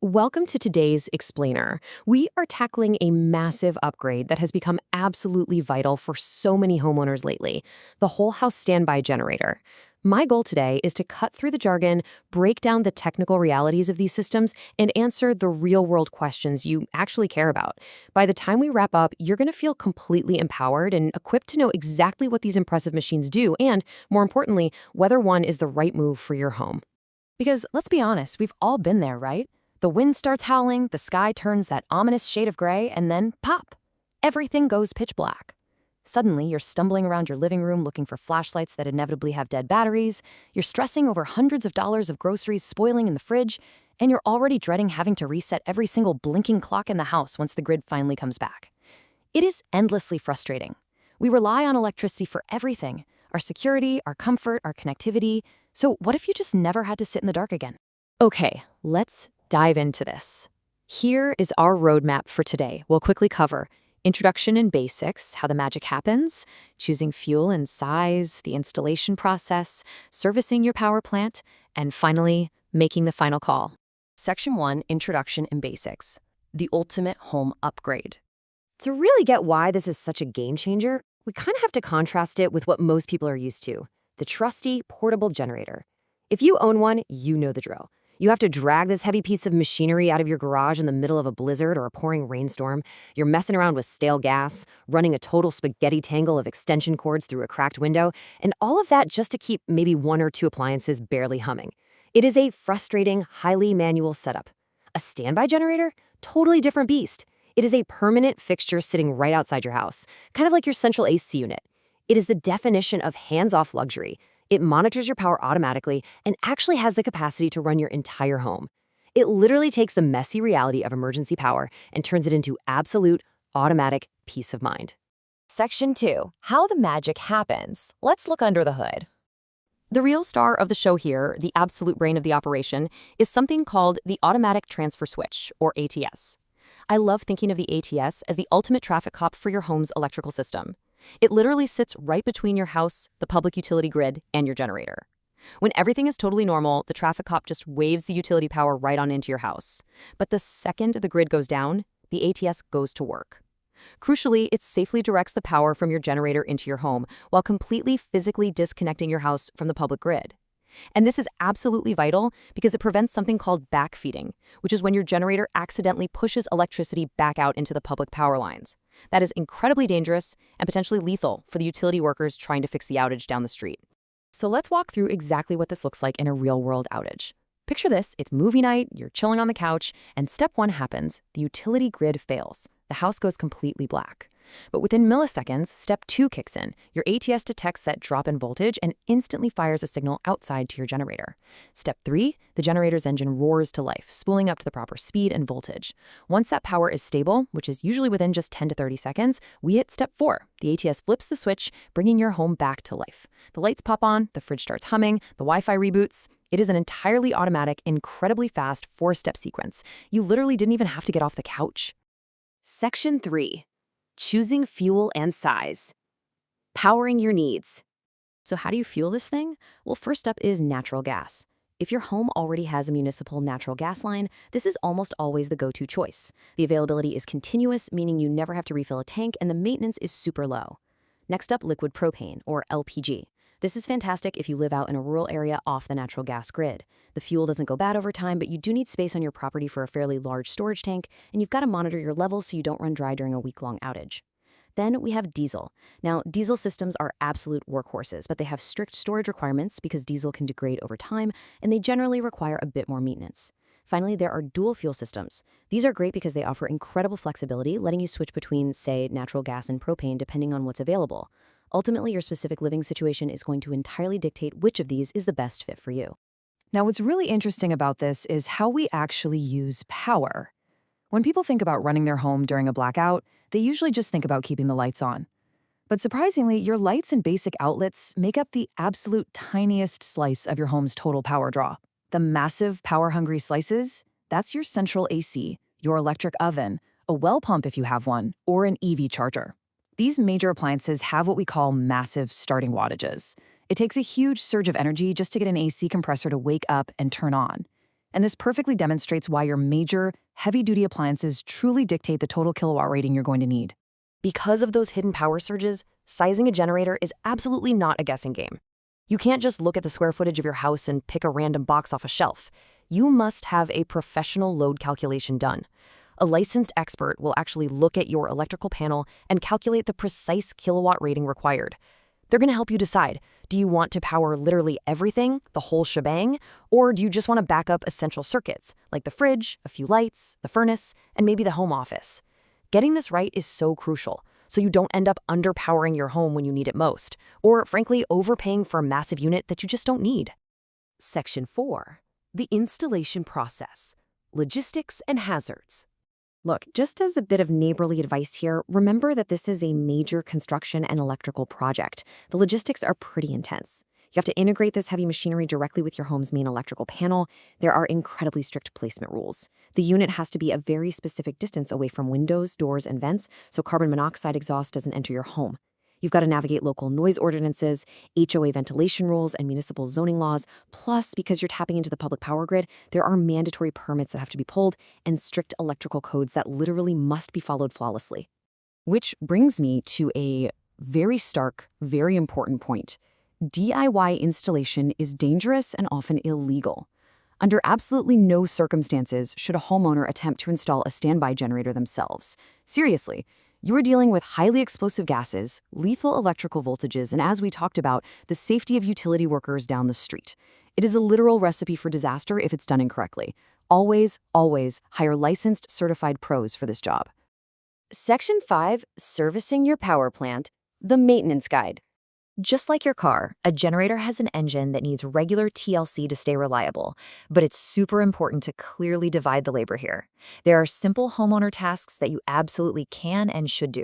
Welcome to today's Explainer. We are tackling a massive upgrade that has become absolutely vital for so many homeowners lately, the whole house standby generator. My goal today is to cut through the jargon, break down the technical realities of these systems, and answer the real-world questions you actually care about. By the time we wrap up, you're going to feel completely empowered and equipped to know exactly what these impressive machines do and, more importantly, whether one is the right move for your home. Because let's be honest, we've all been there, right? The wind starts howling, the sky turns that ominous shade of gray, and then pop! Everything goes pitch black. Suddenly, you're stumbling around your living room looking for flashlights that inevitably have dead batteries, you're stressing over hundreds of dollars of groceries spoiling in the fridge, and you're already dreading having to reset every single blinking clock in the house once the grid finally comes back. It is endlessly frustrating. We rely on electricity for everything, our security, our comfort, our connectivity. So what if you just never had to sit in the dark again? Okay, let's dive into this. Here is our roadmap for today. We'll quickly cover introduction and basics, how the magic happens, choosing fuel and size, the installation process, servicing your power plant, and finally, making the final call. Section 1, Introduction and Basics, the ultimate home upgrade. To really get why this is such a game changer, we kind of have to contrast it with what most people are used to, the trusty portable generator. If you own one, you know the drill. You have to drag this heavy piece of machinery out of your garage in the middle of a blizzard or a pouring rainstorm. You're messing around with stale gas, running a total spaghetti tangle of extension cords through a cracked window, and all of that just to keep maybe one or two appliances barely humming. It is a frustrating, highly manual setup. A standby generator? Totally different beast. It is a permanent fixture sitting right outside your house, kind of like your central AC unit. It is the definition of hands-off luxury. It monitors your power automatically and actually has the capacity to run your entire home. It literally takes the messy reality of emergency power and turns it into absolute, automatic peace of mind. Section 2, How the Magic Happens. Let's look under the hood. The real star of the show here, the absolute brain of the operation, is something called the Automatic Transfer Switch, or ATS. I love thinking of the ATS as the ultimate traffic cop for your home's electrical system. It literally sits right between your house, the public utility grid, and your generator. When everything is totally normal, the traffic cop just waves the utility power right on into your house. But the second the grid goes down, the ATS goes to work. Crucially, it safely directs the power from your generator into your home while completely physically disconnecting your house from the public grid. And this is absolutely vital because it prevents something called backfeeding, which is when your generator accidentally pushes electricity back out into the public power lines. That is incredibly dangerous and potentially lethal for the utility workers trying to fix the outage down the street. So let's walk through exactly what this looks like in a real-world outage. Picture this, it's movie night, you're chilling on the couch, and step 1 happens, the utility grid fails. The house goes completely black. But within milliseconds, step 2 kicks in. Your ATS detects that drop in voltage and instantly fires a signal outside to your generator. Step 3, the generator's engine roars to life, spooling up to the proper speed and voltage. Once that power is stable, which is usually within just 10 to 30 seconds, we hit step 4. The ATS flips the switch, bringing your home back to life. The lights pop on, the fridge starts humming, the Wi-Fi reboots. It is an entirely automatic, incredibly fast 4-step sequence. You literally didn't even have to get off the couch. Section 3. Choosing fuel and size. Powering your needs. So how do you fuel this thing? Well, first up is natural gas. If your home already has a municipal natural gas line, this is almost always the go-to choice. The availability is continuous, meaning you never have to refill a tank, and the maintenance is super low. Next up, liquid propane, or LPG. This is fantastic if you live out in a rural area off the natural gas grid. The fuel doesn't go bad over time, but you do need space on your property for a fairly large storage tank, and you've got to monitor your levels so you don't run dry during a week-long outage. Then we have diesel. Now, diesel systems are absolute workhorses, but they have strict storage requirements because diesel can degrade over time, and they generally require a bit more maintenance. Finally, there are dual fuel systems. These are great because they offer incredible flexibility, letting you switch between, say, natural gas and propane depending on what's available. Ultimately, your specific living situation is going to entirely dictate which of these is the best fit for you. Now, what's really interesting about this is how we actually use power. When people think about running their home during a blackout, they usually just think about keeping the lights on. But surprisingly, your lights and basic outlets make up the absolute tiniest slice of your home's total power draw. The massive power-hungry slices, that's your central AC, your electric oven, a well pump if you have one, or an EV charger. These major appliances have what we call massive starting wattages. It takes a huge surge of energy just to get an AC compressor to wake up and turn on. And this perfectly demonstrates why your major, heavy-duty appliances truly dictate the total kilowatt rating you're going to need. Because of those hidden power surges, sizing a generator is absolutely not a guessing game. You can't just look at the square footage of your house and pick a random box off a shelf. You must have a professional load calculation done. A licensed expert will actually look at your electrical panel and calculate the precise kilowatt rating required. They're going to help you decide, do you want to power literally everything, the whole shebang, or do you just want to back up essential circuits, like the fridge, a few lights, the furnace, and maybe the home office? Getting this right is so crucial, so you don't end up underpowering your home when you need it most, or frankly, overpaying for a massive unit that you just don't need. Section 4. The installation process. Logistics and hazards. Look, just as a bit of neighborly advice here, remember that this is a major construction and electrical project. The logistics are pretty intense. You have to integrate this heavy machinery directly with your home's main electrical panel. There are incredibly strict placement rules. The unit has to be a very specific distance away from windows, doors, and vents, so carbon monoxide exhaust doesn't enter your home. You've got to navigate local noise ordinances, HOA ventilation rules, and municipal zoning laws. Plus, because you're tapping into the public power grid, there are mandatory permits that have to be pulled and strict electrical codes that literally must be followed flawlessly. Which brings me to a very stark, very important point. DIY installation is dangerous and often illegal. Under absolutely no circumstances should a homeowner attempt to install a standby generator themselves. Seriously, you are dealing with highly explosive gases, lethal electrical voltages, and as we talked about, the safety of utility workers down the street. It is a literal recipe for disaster if it's done incorrectly. Always, always hire licensed, certified pros for this job. Section 5, Servicing Your Power Plant, the Maintenance Guide. Just like your car, a generator has an engine that needs regular TLC to stay reliable, but it's super important to clearly divide the labor here. There are simple homeowner tasks that you absolutely can and should do.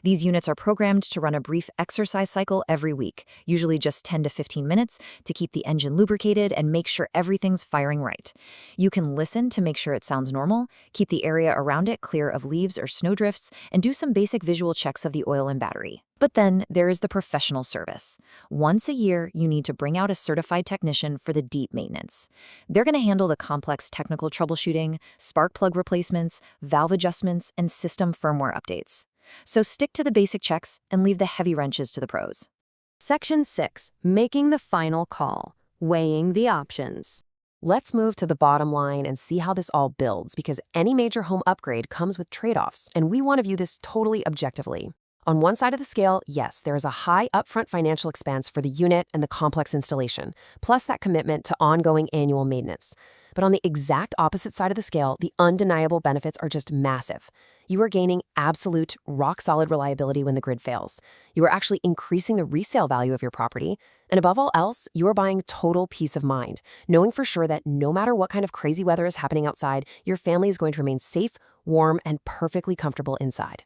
These units are programmed to run a brief exercise cycle every week, usually just 10 to 15 minutes, to keep the engine lubricated and make sure everything's firing right. You can listen to make sure it sounds normal, keep the area around it clear of leaves or snowdrifts, and do some basic visual checks of the oil and battery. But then there is the professional service. Once a year, you need to bring out a certified technician for the deep maintenance. They're going to handle the complex technical troubleshooting, spark plug replacements, valve adjustments, and system firmware updates. So stick to the basic checks and leave the heavy wrenches to the pros. Section 6. Making the final call. Weighing the options. Let's move to the bottom line and see how this all builds, because any major home upgrade comes with trade-offs, and we want to view this totally objectively. On one side of the scale, yes, there is a high upfront financial expense for the unit and the complex installation, plus that commitment to ongoing annual maintenance. But on the exact opposite side of the scale, the undeniable benefits are just massive. You are gaining absolute, rock-solid reliability when the grid fails. You are actually increasing the resale value of your property. And above all else, you are buying total peace of mind, knowing for sure that no matter what kind of crazy weather is happening outside, your family is going to remain safe, warm, and perfectly comfortable inside.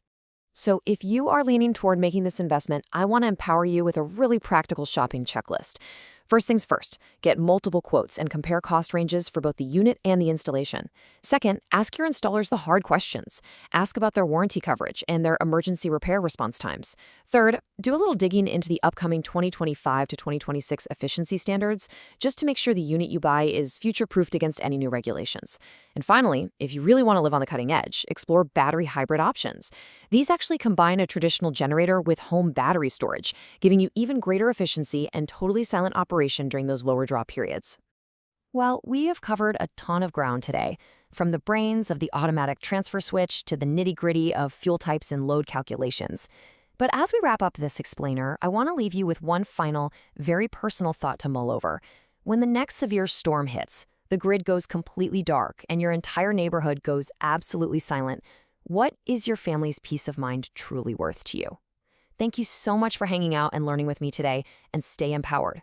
So if you are leaning toward making this investment, I want to empower you with a really practical shopping checklist. First things first, get multiple quotes and compare cost ranges for both the unit and the installation. Second, ask your installers the hard questions. Ask about their warranty coverage and their emergency repair response times. Third, do a little digging into the upcoming 2025 to 2026 efficiency standards, just to make sure the unit you buy is future-proofed against any new regulations. And finally, if you really want to live on the cutting edge, explore battery hybrid options. These actually combine a traditional generator with home battery storage, giving you even greater efficiency and totally silent operation during those lower draw periods. Well, we have covered a ton of ground today, from the brains of the automatic transfer switch to the nitty-gritty of fuel types and load calculations. But as we wrap up this explainer, I want to leave you with one final, very personal thought to mull over. When the next severe storm hits, the grid goes completely dark, and your entire neighborhood goes absolutely silent, what is your family's peace of mind truly worth to you? Thank you so much for hanging out and learning with me today, and stay empowered.